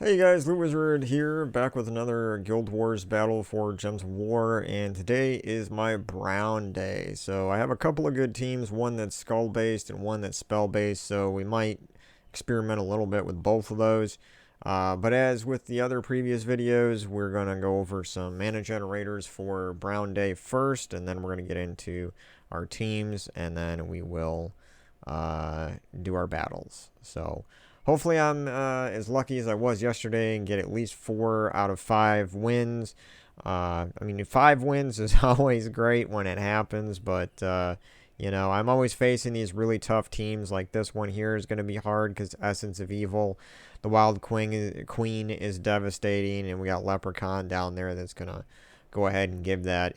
Hey guys, Loot Wizard here, back with another Guild Wars battle for Gems of War, and today is my Brown Day. So I have a couple of good teams, one that's skull-based and one that's spell-based, so we might experiment a little bit with both of those. But as with the other previous videos, we're going to go over some mana generators for Brown Day first, and then we're going to get into our teams, and then we will do our battles. So hopefully I'm as lucky as I was yesterday and get at least 4 out of 5 wins. I mean, 5 wins is always great when it happens, but, I'm always facing these really tough teams. Like this one here is going to be hard because Essence of Evil, the Wild Queen is devastating, and we got Leprechaun down there that's going to go ahead and give that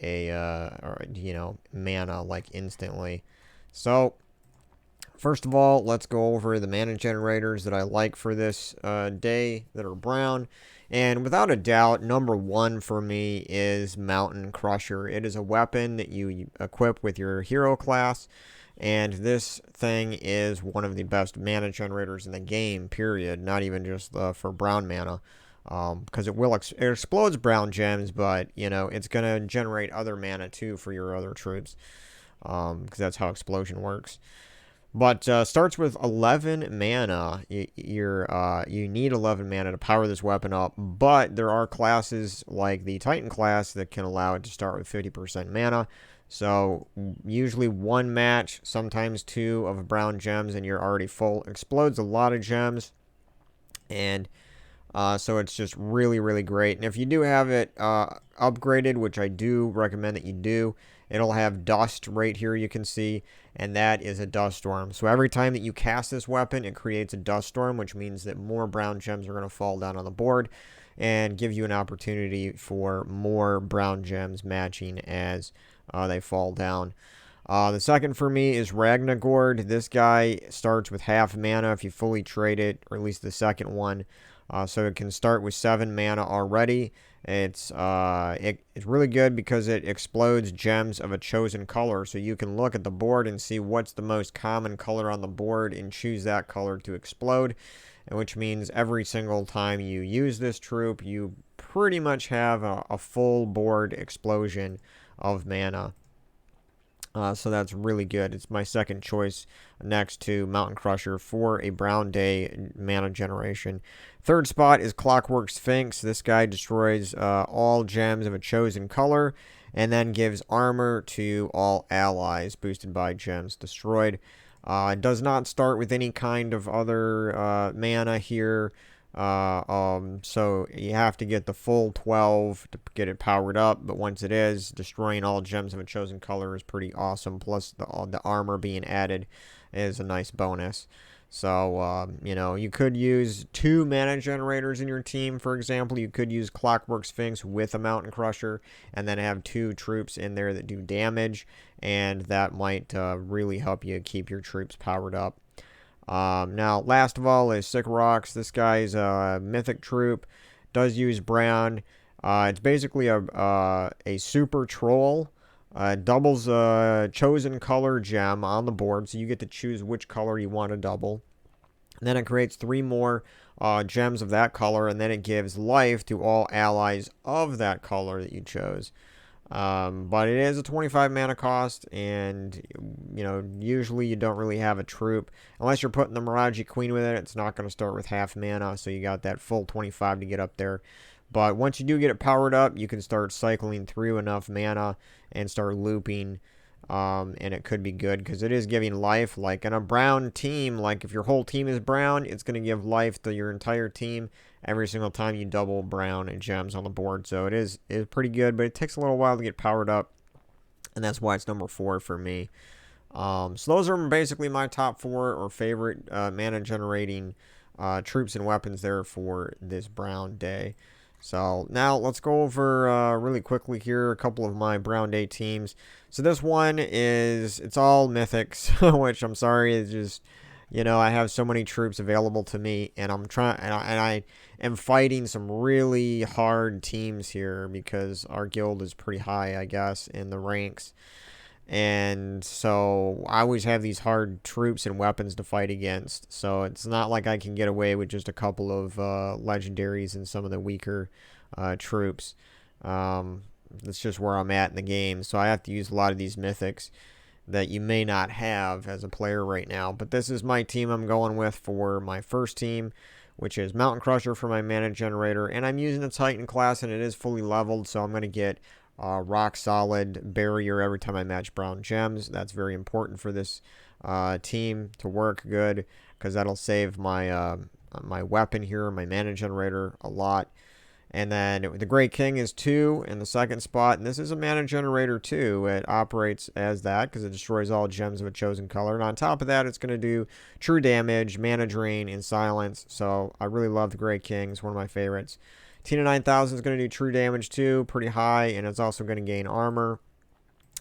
mana, like, instantly. So first of all, let's go over the mana generators that I like for this day that are brown. And without a doubt, number 1 for me is Mountain Crusher. It is a weapon that you equip with your hero class. And this thing is one of the best mana generators in the game, period. Not even just for brown mana. Because it explodes brown gems, but, it's going to generate other mana too for your other troops. Because that's how explosion works. But starts with 11 mana. You need 11 mana to power this weapon up. But there are classes like the Titan class that can allow it to start with 50% mana. So usually 1 match, sometimes 2 of brown gems, and you're already full. Explodes a lot of gems. And so it's just really, really great. And if you do have it upgraded, which I do recommend that you do, it'll have dust right here, you can see, and that is a dust storm. So every time that you cast this weapon, it creates a dust storm, which means that more brown gems are going to fall down on the board and give you an opportunity for more brown gems matching as they fall down. The second for me is Ragnagord. This guy starts with half mana if you fully trade it, or at least the second one. So it can start with 7 mana already. It's really good because it explodes gems of a chosen color. So you can look at the board and see what's the most common color on the board and choose that color to explode. Which means every single time you use this troop, you pretty much have a full board explosion of mana. So that's really good. It's my second choice next to Mountain Crusher for a Brown Day mana generation. Third spot is Clockwork Sphinx. This guy destroys all gems of a chosen color and then gives armor to all allies boosted by gems destroyed. It does not start with any kind of other mana here. So you have to get the full 12 to get it powered up, but once it is, destroying all gems of a chosen color is pretty awesome. Plus, the armor being added is a nice bonus. So, you could use 2 mana generators in your team, for example. You could use Clockwork Sphinx with a Mountain Crusher, and then have 2 troops in there that do damage, and that might really help you keep your troops powered up. Now, last of all is Sick Rocks. This guy's a mythic troop. Does use brown. It's basically a super troll. Doubles a chosen color gem on the board, so you get to choose which color you want to double. And then it creates 3 more gems of that color, and then it gives life to all allies of that color that you chose. But it is a 25 mana cost, and, usually you don't really have a troop. Unless you're putting the Mirage Queen with it, it's not going to start with half mana, so you got that full 25 to get up there. But once you do get it powered up, you can start cycling through enough mana and start looping, and it could be good, because it is giving life. Like in a brown team, like if your whole team is brown, it's going to give life to your entire team every single time you double brown and gems on the board. So it is pretty good, but it takes a little while to get powered up, and that's why it's number 4 for me. So those are basically my top 4 or favorite mana generating troops and weapons there for this Brown Day. So now let's go over really quickly here a couple of my Brown Day teams. So this one it's all mythics, which I'm sorry, it's just, I have so many troops available to me, and I am fighting some really hard teams here because our guild is pretty high, I guess, in the ranks. And so I always have these hard troops and weapons to fight against. So it's not like I can get away with just a couple of legendaries and some of the weaker troops. That's just where I'm at in the game. So I have to use a lot of these mythics that you may not have as a player right now. But this is my team I'm going with for my first team, which is Mountain Crusher for my mana generator. And I'm using the Titan class, and it is fully leveled, so I'm going to get rock solid barrier every time I match brown gems. That's very important for this team to work good, because that'll save my my weapon here, my mana generator, a lot. And then the Great King is 2 in the second spot, and this is a mana generator too. It operates as that because it destroys all gems of a chosen color. And on top of that, it's going to do true damage, mana drain, and silence. So I really love the Great King. It's one of my favorites. Tina 9000 is going to do true damage too, pretty high, and it's also going to gain armor.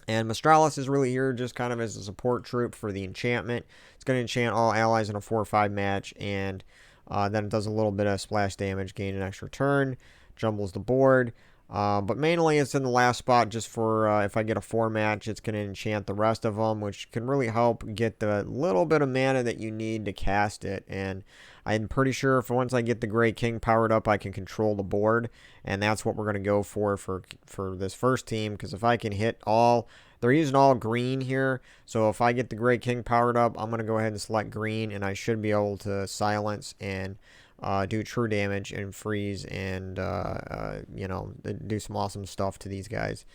And Mistralis is really here just kind of as a support troop for the enchantment. It's going to enchant all allies in a 4-5 match, and then it does a little bit of splash damage, gain an extra turn, jumbles the board. But mainly it's in the last spot just for if I get a 4 match, it's going to enchant the rest of them, which can really help get the little bit of mana that you need to cast it. And I'm pretty sure if once I get the Great King powered up, I can control the board. And that's what we're going to go for this first team, because if I can hit all... They're using all green here, so if I get the Great King powered up, I'm going to go ahead and select green, and I should be able to silence and do true damage and freeze and, you know, do some awesome stuff to these guys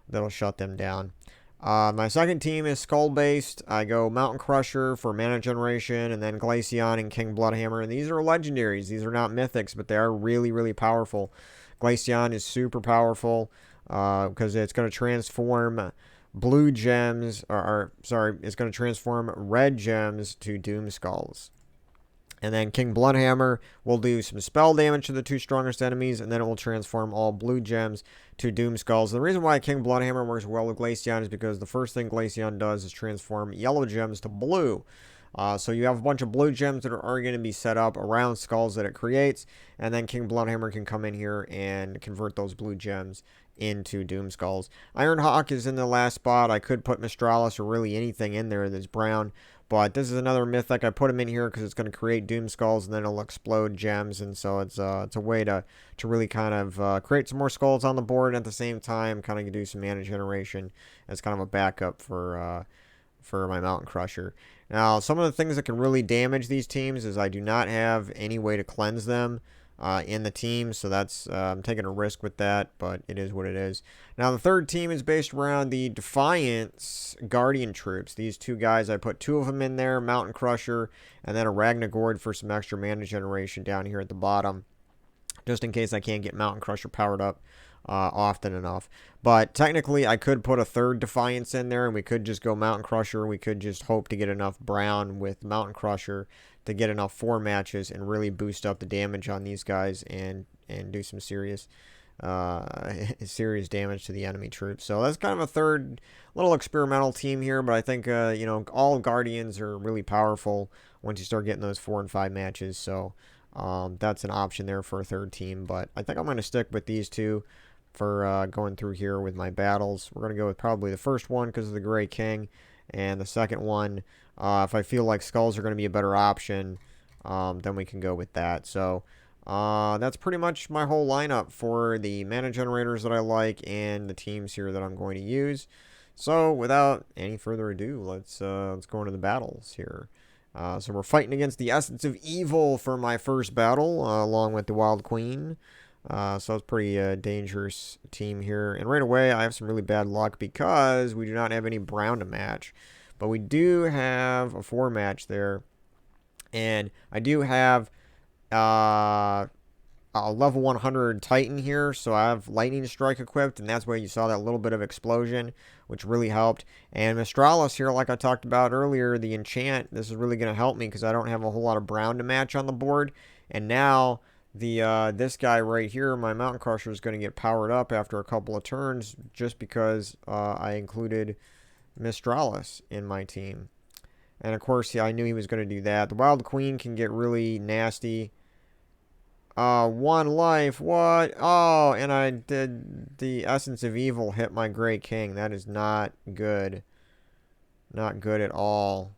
that'll shut them down. My second team is skull-based. I go Mountain Crusher for mana generation, and then Glaceon and King Bloodhammer. And these are legendaries. These are not mythics, but they are really, really powerful. Glaceon is super powerful because it's going to transform blue gems, it's going to transform red gems to Doom Skulls. And then King Bloodhammer will do some spell damage to the 2 strongest enemies, and then it will transform all blue gems to Doom Skulls. The reason why King Bloodhammer works well with Glaceon is because the first thing Glaceon does is transform yellow gems to blue. So you have a bunch of blue gems that are going to be set up around skulls that it creates, and then King Bloodhammer can come in here and convert those blue gems into Doom Skulls. Ironhawk is in the last spot. I could put Mistralis or really anything in there that's brown, but this is another mythic. I put him in here because it's going to create Doom Skulls, and then it'll explode gems, and so it's a way to really kind of create some more skulls on the board, and at the same time kind of do some mana generation as kind of a backup for my Mountain Crusher. Now, some of the things that can really damage these teams is I do not have any way to cleanse them in the team, so that's I'm taking a risk with that, but it is what it is. Now, the third team is based around the Defiance Guardian troops. These 2 guys, I put 2 of them in there, Mountain Crusher, and then a Ragnagord for some extra mana generation down here at the bottom, just in case I can't get Mountain Crusher powered up often enough. But technically, I could put a third Defiance in there, and we could just go Mountain Crusher. We could just hope to get enough brown with Mountain Crusher to get enough 4 matches and really boost up the damage on these guys and do some serious damage to the enemy troops. So that's kind of a third little experimental team here, but I think you know, all Guardians are really powerful once you start getting those 4 and 5 matches. So that's an option there for a third team, but I think I'm going to stick with these 2 for going through here with my battles. We're going to go with probably the first one because of the Great King, and the second one, if I feel like skulls are going to be a better option, then we can go with that. So that's pretty much my whole lineup for the mana generators that I like and the teams here that I'm going to use. So without any further ado, let's go into the battles here. So we're fighting against the Essence of Evil for my first battle, along with the Wild Queen. So it's a pretty dangerous team here. And right away, I have some really bad luck because we do not have any brown to match. But we do have a 4 match there. And I do have a level 100 Titan here. So I have Lightning Strike equipped. And that's where you saw that little bit of explosion, which really helped. And Mistralis here, like I talked about earlier, the enchant, this is really going to help me because I don't have a whole lot of brown to match on the board. And now this guy right here, my Mountain Crusher, is going to get powered up after a couple of turns just because I included Mistralis in my team. And of course, I knew he was going to do that. The Wild Queen can get really nasty One life. What? Oh, and I did the Essence of Evil hit my Gray King. That is not good. Not good at all.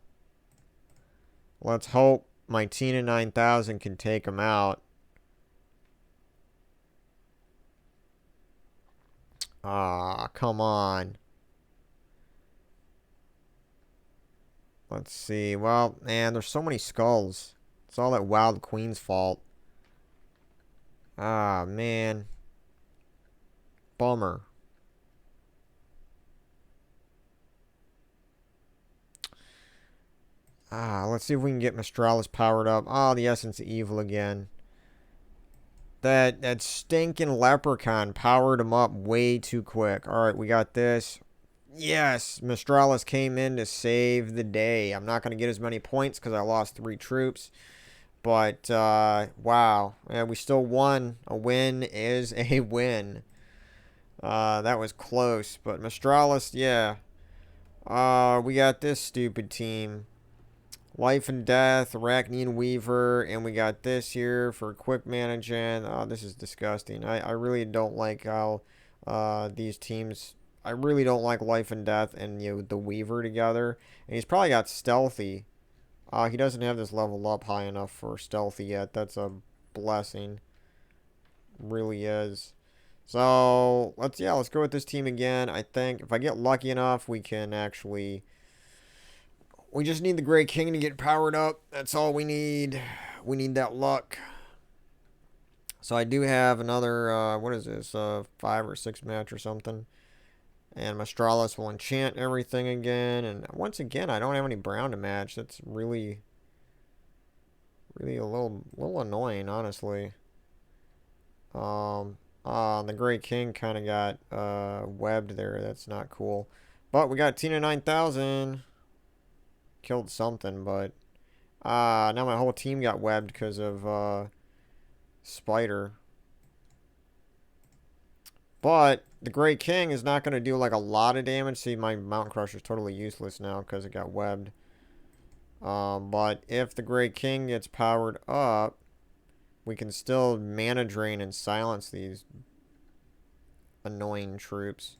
Let's hope my Tina 9000 can take him out. Ah, come on. Let's see. Well, man, there's so many skulls. It's all that Wild Queen's fault. Ah, man. Bummer. Ah, let's see if we can get Mistralis powered up. Ah, the Essence of Evil again. That stinking leprechaun powered him up way too quick. Alright, we got this. Yes, Mistralis came in to save the day. I'm not going to get as many points because I lost 3 troops. But, wow. Yeah, we still won. A win is a win. That was close. But Mistralis, yeah. We got this stupid team. Life and Death, Ragnagord Weaver, and we got this here for quick managing. Oh, this is disgusting. I really don't like how these teams... I really don't like Life and Death and the Weaver together. And he's probably got Stealthy. He doesn't have this level up high enough for Stealthy yet. That's a blessing. Really is. So, let's go with this team again. I think if I get lucky enough, we can actually... We just need the Gray King to get powered up. That's all we need. We need that luck. So I do have another, what is this, 5 or 6 match or something. And Mistralis will enchant everything again. And once again, I don't have any brown to match. That's really a little annoying, honestly. The Gray King kind of got webbed there. That's not cool. But we got Tina 9000. Killed something, but now my whole team got webbed because of Spider. But the Gray King is not going to do like a lot of damage. See, my Mountain Crusher is totally useless now because it got webbed. But if the Gray King gets powered up, we can still mana drain and silence these annoying troops.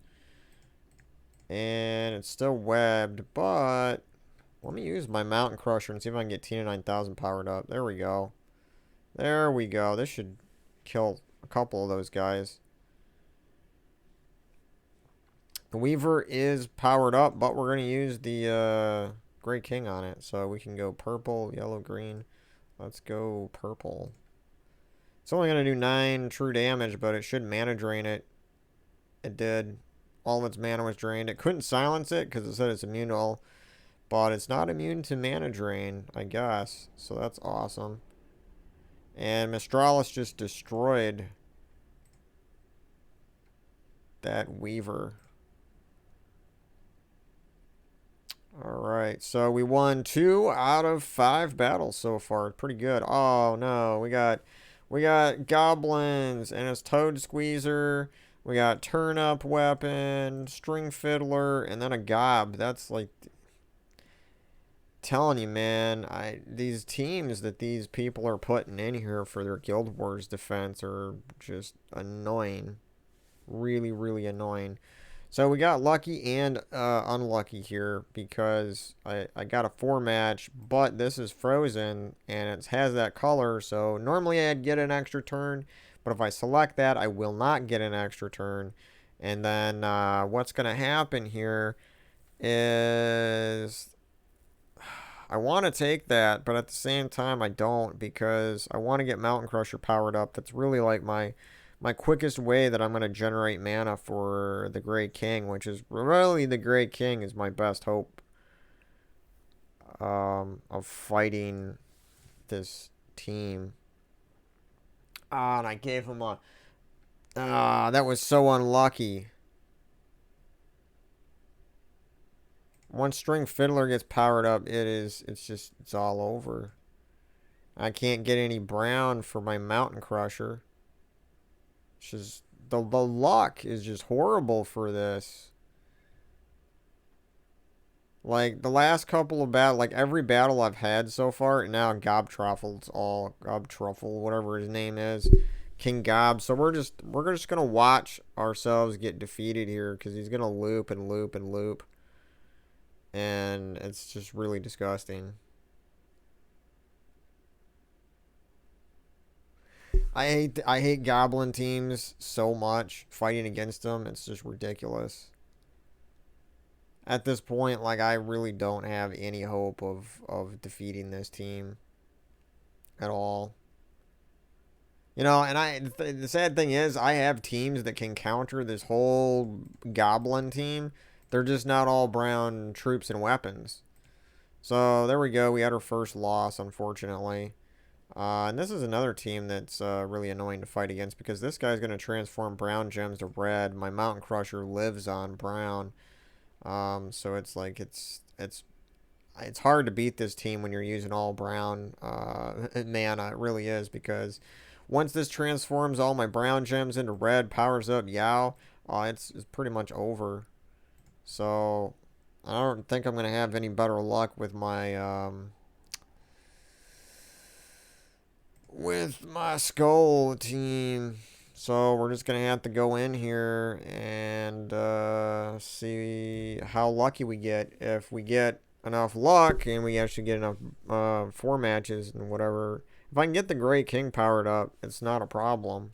And it's still webbed, but let me use my Mountain Crusher and see if I can get Tina 9000 powered up. There we go. There we go. This should kill a couple of those guys. The Weaver is powered up, but we're going to use the Gray King on it. So we can go purple, yellow, green. Let's go purple. It's only going to do 9 true damage, but it should mana drain it. It did. All of its mana was drained. It couldn't silence it because it said it's immune to all. But it's not immune to mana drain, I guess. So that's awesome. And Mistralis just destroyed that Weaver. Alright, so we won 2 out of 5 battles so far. Pretty good. Oh no, we got goblins and it's Toad Squeezer. We got Turnip Weapon, String Fiddler, and then a Gob. That's like... Telling you, man, these teams that these people are putting in here for their Guild Wars defense are just annoying. Really, really annoying. So we got lucky and unlucky here because I got a 4 match, but this is frozen and it has that color. So normally I'd get an extra turn, but if I select that, I will not get an extra turn. And then what's going to happen here is... I want to take that, but at the same time, I don't because I want to get Mountain Crusher powered up. That's really like my quickest way that I'm going to generate mana for the Gray King, which is really the Gray King is my best hope of fighting this team. And I gave him a... that was so unlucky. Once String Fiddler gets powered up, it's all over. I can't get any brown for my Mountain Crusher. It's just, the luck is just horrible for this. Like, the last couple of battles, like, every battle I've had so far, and now Gobtruffle's all, Gobtruffle, whatever his name is, King Gob. So we're just gonna watch ourselves get defeated here, because he's gonna loop and loop and loop. And it's just really disgusting. I hate goblin teams so much. Fighting against them, it's just ridiculous. At this point, like, I really don't have any hope of defeating this team at all. You know, and the sad thing is, I have teams that can counter this whole goblin team. They're just not all brown troops and weapons. So there we go. We had our first loss, unfortunately. And this is another team that's really annoying to fight against because this guy's going to transform brown gems to red. My Mountain Crusher lives on brown. So it's like it's hard to beat this team when you're using all brown mana. It really is, because once this transforms all my brown gems into red, powers up Yao, it's pretty much over. So I don't think I'm gonna have any better luck with my skull team. So we're just going to have to go in here and see how lucky we get. If we get enough luck and we actually get enough 4 matches and whatever. If I can get the Great King powered up, it's not a problem.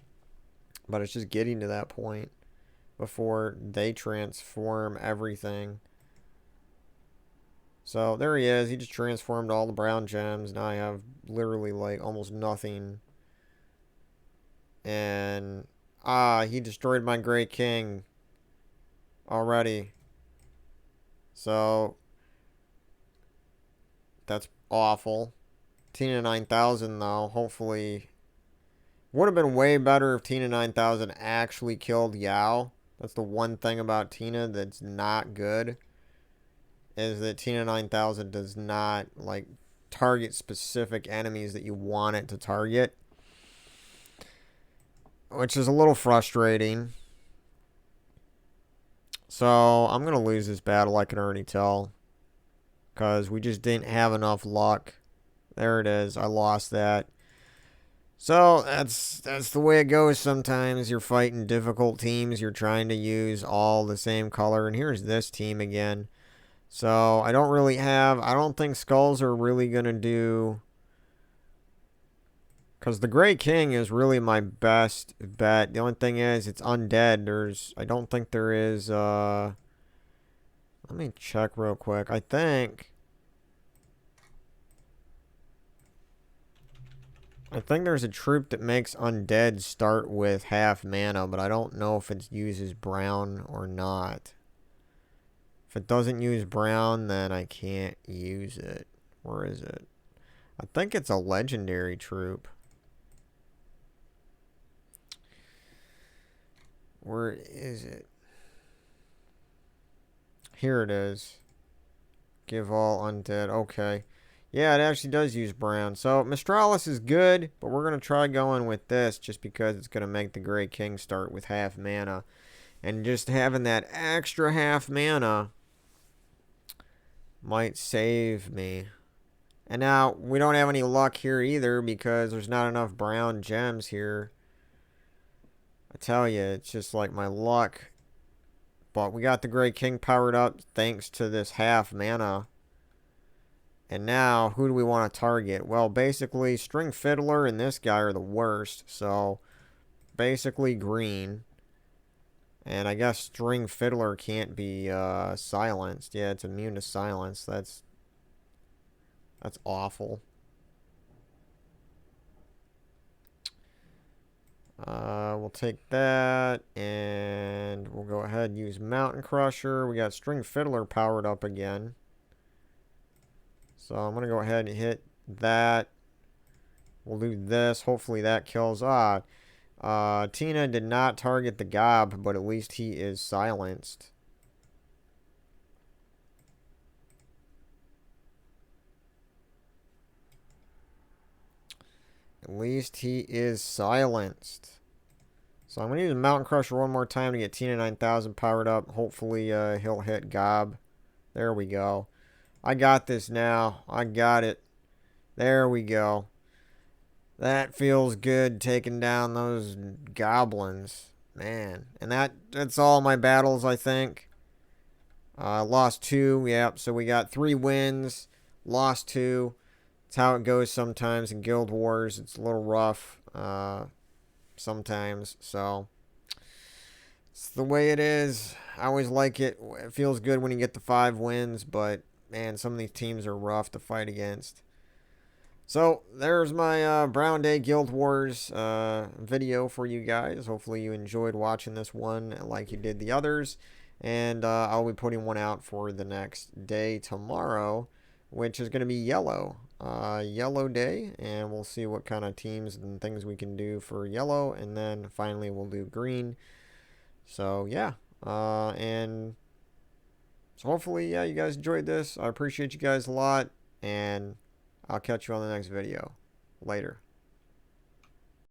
But it's just getting to that point before they transform everything. So there he is. He just transformed all the brown gems. Now I have literally like almost nothing. And he destroyed my Great King already. So that's awful. Tina 9000 though, hopefully. Would have been way better if Tina 9000 actually killed Yao. That's the one thing about Tina that's not good. Is that Tina 9000 does not like target specific enemies that you want it to target. Which is a little frustrating. So I'm going to lose this battle, I can already tell. Because we just didn't have enough luck. There it is. I lost that. So that's the way it goes sometimes. You're fighting difficult teams. You're trying to use all the same color. And here's this team again. So I don't think skulls are really going to do. Because the Great King is really my best bet. The only thing is, it's undead. I don't think there is, let me check real quick. I think there's a troop that makes undead start with half mana, but I don't know if it uses brown or not. If it doesn't use brown, then I can't use it. Where is it? I think it's a legendary troop. Where is it? Here it is. Give all undead. Okay. Yeah, it actually does use brown. So, Mistralis is good, but we're going to try going with this just because it's going to make the Great King start with half mana. And just having that extra half mana might save me. And now, we don't have any luck here either because there's not enough brown gems here. I tell you, it's just like my luck. But we got the Great King powered up thanks to this half mana. And now, who do we want to target? Well, basically, String Fiddler and this guy are the worst. So, basically green. And I guess String Fiddler can't be silenced. Yeah, it's immune to silence. That's awful. We'll take that, and we'll go ahead and use Mountain Crusher. We got String Fiddler powered up again. So I'm going to go ahead and hit that. We'll do this. Hopefully that kills. Tina did not target the Gob, but at least he is silenced. At least he is silenced. So I'm going to use Mountain Crusher one more time to get Tina 9000 powered up. Hopefully he'll hit Gob. There we go. I got this now. I got it. There we go. That feels good taking down those goblins. Man. And that's all my battles, I think. Lost 2. Yep, so we got 3 wins. Lost 2. It's how it goes sometimes in Guild Wars. It's a little rough sometimes. So it's the way it is. I always like it. It feels good when you get the 5 wins, but man, some of these teams are rough to fight against. So there's my Brown Day Guild Wars video for you guys. Hopefully you enjoyed watching this one like you did the others. And I'll be putting one out for the next day tomorrow, which is going to be yellow. Yellow day, and we'll see what kind of teams and things we can do for yellow. And then finally we'll do green. So yeah, and so hopefully, yeah, you guys enjoyed this. I appreciate you guys a lot, and I'll catch you on the next video. Later.